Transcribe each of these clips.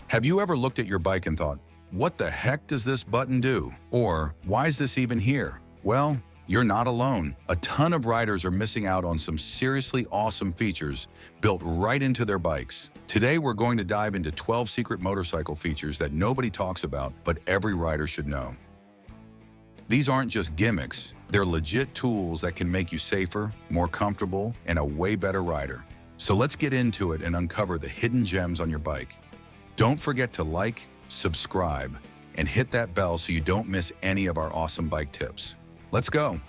Have you ever looked at your bike and thought, what the heck does this button do? Or why is this even here? Well, you're not alone. A ton of riders are missing out on some seriously awesome features built right into their bikes. Today, we're going to dive into 12 secret motorcycle features that nobody talks about, but every rider should know. These aren't just gimmicks. They're legit tools that can make you safer, more comfortable, and a way better rider. So let's get into it and uncover the hidden gems on your bike. Don't forget to like, subscribe, and hit that bell so you don't miss any of our awesome bike tips. Let's go.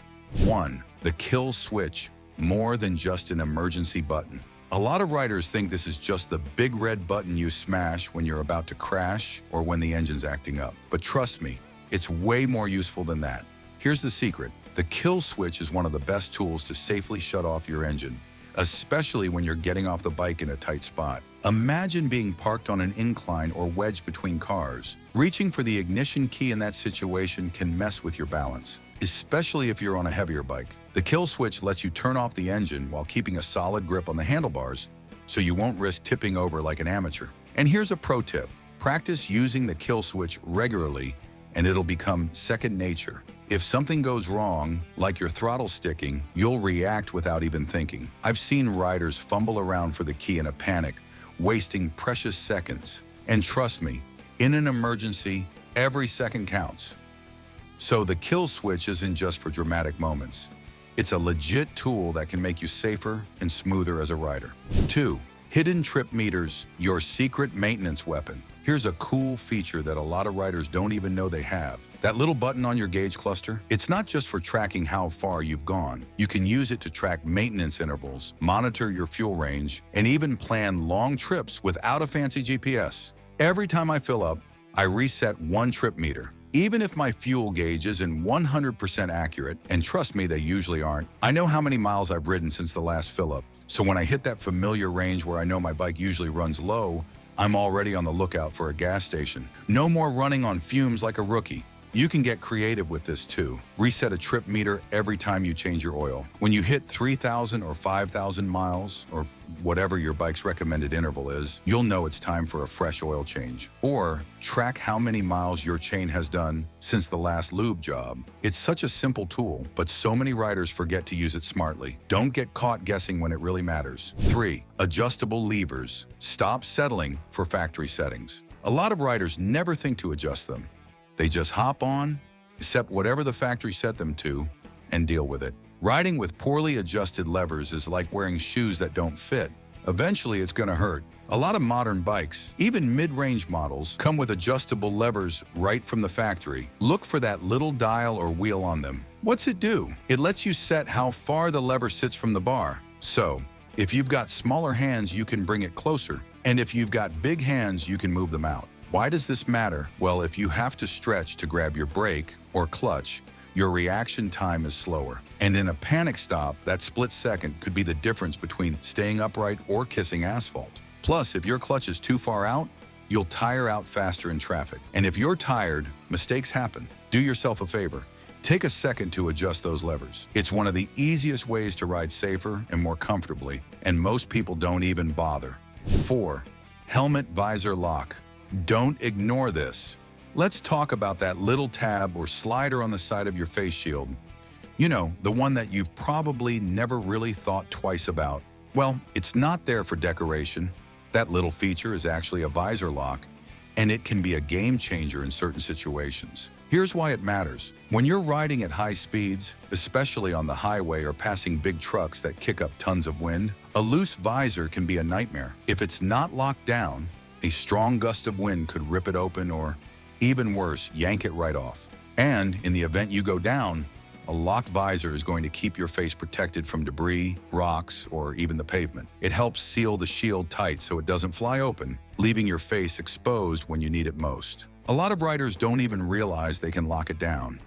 1. The kill switch, more than just an emergency button. A lot of riders think this is just the big red button you smash when you're about to crash or when the engine's acting up. But trust me, it's way more useful than that. Here's the secret. The kill switch is one of the best tools to safely shut off your engine, especially when you're getting off the bike in a tight spot. Imagine being parked on an incline or wedged between cars. Reaching for the ignition key in that situation can mess with your balance, especially if you're on a heavier bike. The kill switch lets you turn off the engine while keeping a solid grip on the handlebars, so you won't risk tipping over like an amateur. And here's a pro tip. Practice using the kill switch regularly, and it'll become second nature. If something goes wrong, like your throttle sticking, you'll react without even thinking. I've seen riders fumble around for the key in a panic, wasting precious seconds. And trust me, in an emergency, every second counts. So the kill switch isn't just for dramatic moments. It's a legit tool that can make you safer and smoother as a rider. 2. Hidden trip meters, your secret maintenance weapon. Here's a cool feature that a lot of riders don't even know they have. That little button on your gauge cluster, it's not just for tracking how far you've gone. You can use it to track maintenance intervals, monitor your fuel range, and even plan long trips without a fancy GPS. Every time I fill up, I reset one trip meter. Even if my fuel gauge isn't 100% accurate, and trust me, they usually aren't, I know how many miles I've ridden since the last fill up. So when I hit that familiar range where I know my bike usually runs low, I'm already on the lookout for a gas station. No more running on fumes like a rookie. You can get creative with this too. Reset a trip meter every time you change your oil. When you hit 3,000 or 5,000 miles, or whatever your bike's recommended interval is, you'll know it's time for a fresh oil change. Or track how many miles your chain has done since the last lube job. It's such a simple tool, but so many riders forget to use it smartly. Don't get caught guessing when it really matters. 3. Adjustable levers. Stop settling for factory settings. A lot of riders never think to adjust them. They just hop on, accept whatever the factory set them to, and deal with it. Riding with poorly adjusted levers is like wearing shoes that don't fit. Eventually, it's gonna hurt. A lot of modern bikes, even mid-range models, come with adjustable levers right from the factory. Look for that little dial or wheel on them. What's it do? It lets you set how far the lever sits from the bar. So, if you've got smaller hands, you can bring it closer. And if you've got big hands, you can move them out. Why does this matter? Well, if you have to stretch to grab your brake or clutch, your reaction time is slower. And in a panic stop, that split second could be the difference between staying upright or kissing asphalt. Plus, if your clutch is too far out, you'll tire out faster in traffic. And if you're tired, mistakes happen. Do yourself a favor. Take a second to adjust those levers. It's one of the easiest ways to ride safer and more comfortably, and most people don't even bother. 4. Helmet visor lock. Don't ignore this. Let's talk about that little tab or slider on the side of your face shield. You know, the one that you've probably never really thought twice about. Well, it's not there for decoration. That little feature is actually a visor lock, and it can be a game changer in certain situations. Here's why it matters. When you're riding at high speeds, especially on the highway or passing big trucks that kick up tons of wind, a loose visor can be a nightmare. If it's not locked down, a strong gust of wind could rip it open or, even worse, yank it right off. And in the event you go down, a locked visor is going to keep your face protected from debris, rocks, or even the pavement. It helps seal the shield tight so it doesn't fly open, leaving your face exposed when you need it most. A lot of riders don't even realize they can lock it down.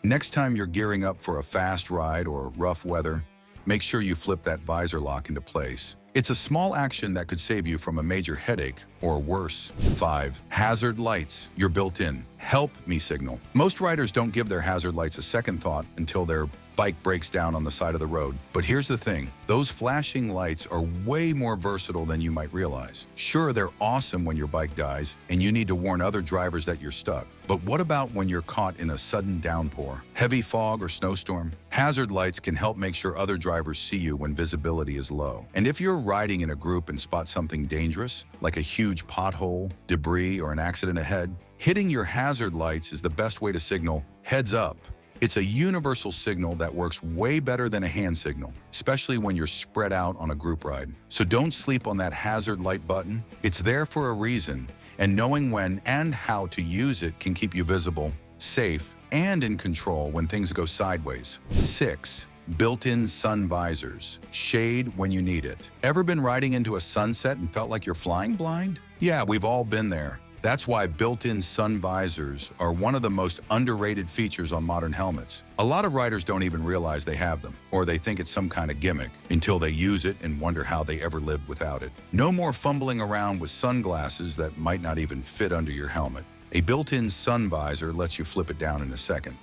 Next time you're gearing up for a fast ride or rough weather, make sure you flip that visor lock into place. It's a small action that could save you from a major headache or worse. 5. Hazard lights, your built-in help me signal. Most riders don't give their hazard lights a second thought until they're bike breaks down on the side of the road. But here's the thing, those flashing lights are way more versatile than you might realize. Sure, they're awesome when your bike dies and you need to warn other drivers that you're stuck. But what about when you're caught in a sudden downpour, heavy fog, or snowstorm? Hazard lights can help make sure other drivers see you when visibility is low. And if you're riding in a group and spot something dangerous, like a huge pothole, debris, or an accident ahead, hitting your hazard lights is the best way to signal heads up. It's a universal signal that works way better than a hand signal, especially when you're spread out on a group ride. So don't sleep on that hazard light button. It's there for a reason, and knowing when and how to use it can keep you visible, safe, and in control when things go sideways. 6. Built-in sun visors. Shade when you need it. Ever been riding into a sunset and felt like you're flying blind? Yeah, we've all been there. That's why built-in sun visors are one of the most underrated features on modern helmets. A lot of riders don't even realize they have them, or they think it's some kind of gimmick, until they use it and wonder how they ever lived without it. No more fumbling around with sunglasses that might not even fit under your helmet. A built-in sun visor lets you flip it down in a second.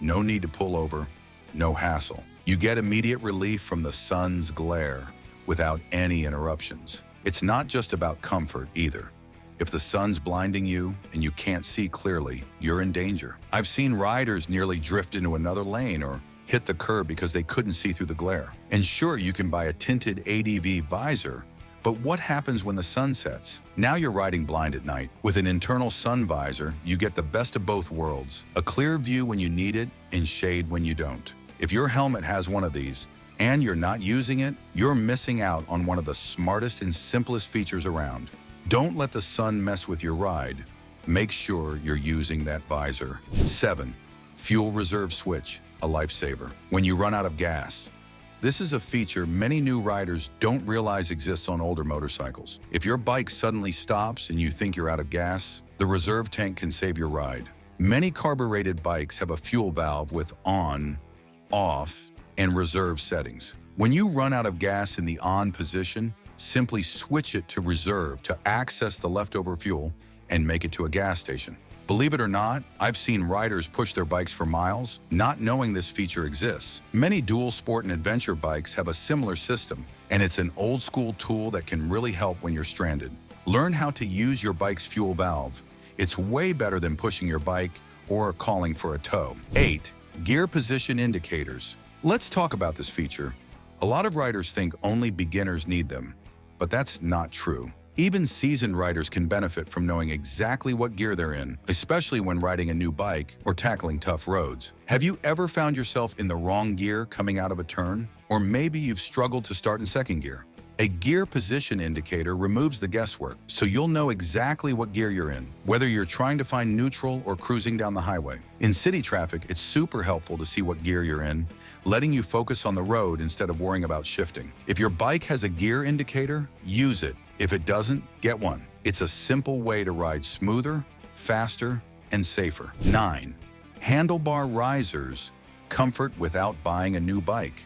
No need to pull over, no hassle. You get immediate relief from the sun's glare without any interruptions. It's not just about comfort either. If the sun's blinding you and you can't see clearly, you're in danger. I've seen riders nearly drift into another lane or hit the curb because they couldn't see through the glare. And sure, you can buy a tinted ADV visor, but what happens when the sun sets? Now you're riding blind at night. With an internal sun visor, you get the best of both worlds. A clear view when you need it and shade when you don't. If your helmet has one of these, and you're not using it, you're missing out on one of the smartest and simplest features around. Don't let the sun mess with your ride. Make sure you're using that visor. 7. Fuel reserve switch, a lifesaver. When you run out of gas. This is a feature many new riders don't realize exists on older motorcycles. If your bike suddenly stops and you think you're out of gas, the reserve tank can save your ride. Many carbureted bikes have a fuel valve with on, off, and reserve settings. When you run out of gas in the on position, simply switch it to reserve to access the leftover fuel and make it to a gas station. Believe it or not, I've seen riders push their bikes for miles, not knowing this feature exists. Many dual sport and adventure bikes have a similar system, and it's an old-school tool that can really help when you're stranded. Learn how to use your bike's fuel valve. It's way better than pushing your bike or calling for a tow. 8. Gear position indicators. Let's talk about this feature. A lot of riders think only beginners need them, but that's not true. Even seasoned riders can benefit from knowing exactly what gear they're in, especially when riding a new bike or tackling tough roads. Have you ever found yourself in the wrong gear coming out of a turn? Or maybe you've struggled to start in second gear. A gear position indicator removes the guesswork, so you'll know exactly what gear you're in, whether you're trying to find neutral or cruising down the highway. In city traffic, it's super helpful to see what gear you're in, letting you focus on the road instead of worrying about shifting. If your bike has a gear indicator, use it. If it doesn't, get one. It's a simple way to ride smoother, faster, and safer. 9. Handlebar risers, comfort without buying a new bike.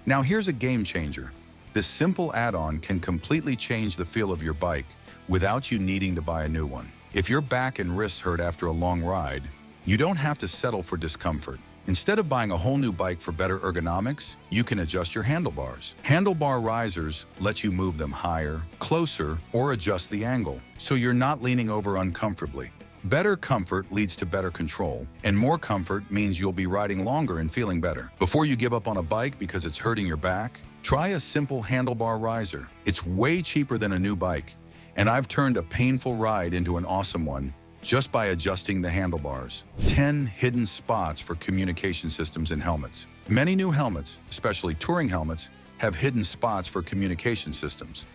Now here's a game changer. This simple add-on can completely change the feel of your bike without you needing to buy a new one. If your back and wrists hurt after a long ride, you don't have to settle for discomfort. Instead of buying a whole new bike for better ergonomics, you can adjust your handlebars. Handlebar risers let you move them higher, closer, or adjust the angle, so you're not leaning over uncomfortably. Better comfort leads to better control, and more comfort means you'll be riding longer and feeling better. Before you give up on a bike because it's hurting your back, try a simple handlebar riser. It's way cheaper than a new bike, and I've turned a painful ride into an awesome one just by adjusting the handlebars. 10 hidden spots for communication systems in helmets. Many new helmets, especially touring helmets, have hidden spots for communication systems.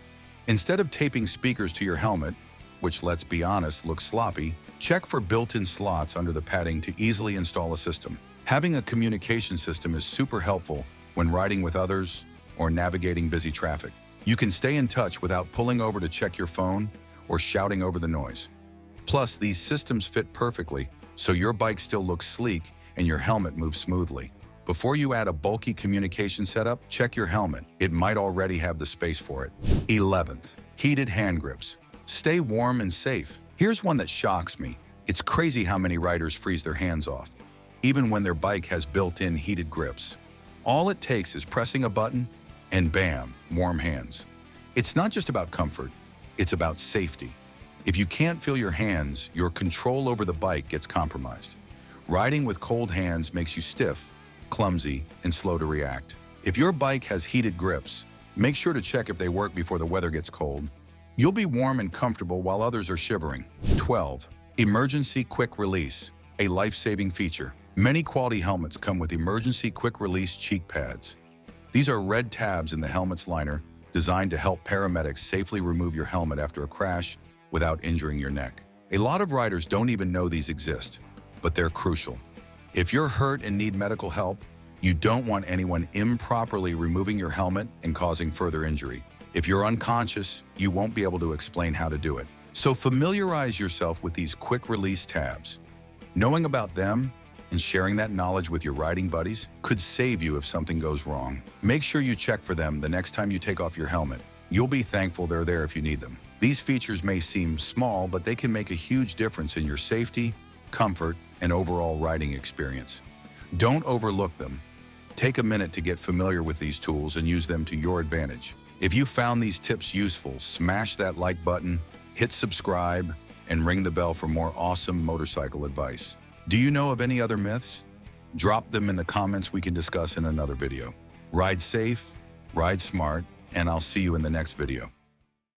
Instead of taping speakers to your helmet, which, let's be honest, looks sloppy, check for built-in slots under the padding to easily install a system. Having a communication system is super helpful when riding with others or navigating busy traffic. You can stay in touch without pulling over to check your phone or shouting over the noise. Plus, these systems fit perfectly, so your bike still looks sleek and your helmet moves smoothly. Before you add a bulky communication setup, check your helmet. It might already have the space for it. 11th, heated hand grips. Stay warm and safe. Here's one that shocks me. It's crazy how many riders freeze their hands off, even when their bike has built-in heated grips. All it takes is pressing a button and bam, warm hands. It's not just about comfort, it's about safety. If you can't feel your hands, your control over the bike gets compromised. Riding with cold hands makes you stiff, clumsy, and slow to react. If your bike has heated grips, make sure to check if they work before the weather gets cold. You'll be warm and comfortable while others are shivering. 12. Emergency Quick Release, a life-saving feature. Many quality helmets come with emergency quick release cheek pads. These are red tabs in the helmet's liner designed to help paramedics safely remove your helmet after a crash without injuring your neck. A lot of riders don't even know these exist, but they're crucial. If you're hurt and need medical help, you don't want anyone improperly removing your helmet and causing further injury. If you're unconscious, you won't be able to explain how to do it. So familiarize yourself with these quick release tabs. Knowing about them and sharing that knowledge with your riding buddies could save you if something goes wrong. Make sure you check for them the next time you take off your helmet. You'll be thankful they're there if you need them. These features may seem small, but they can make a huge difference in your safety, comfort, and overall riding experience. Don't overlook them. Take a minute to get familiar with these tools and use them to your advantage. If you found these tips useful, smash that like button, hit subscribe, and ring the bell for more awesome motorcycle advice. Do you know of any other myths? Drop them in the comments we can discuss in another video. Ride safe, ride smart, and I'll see you in the next video.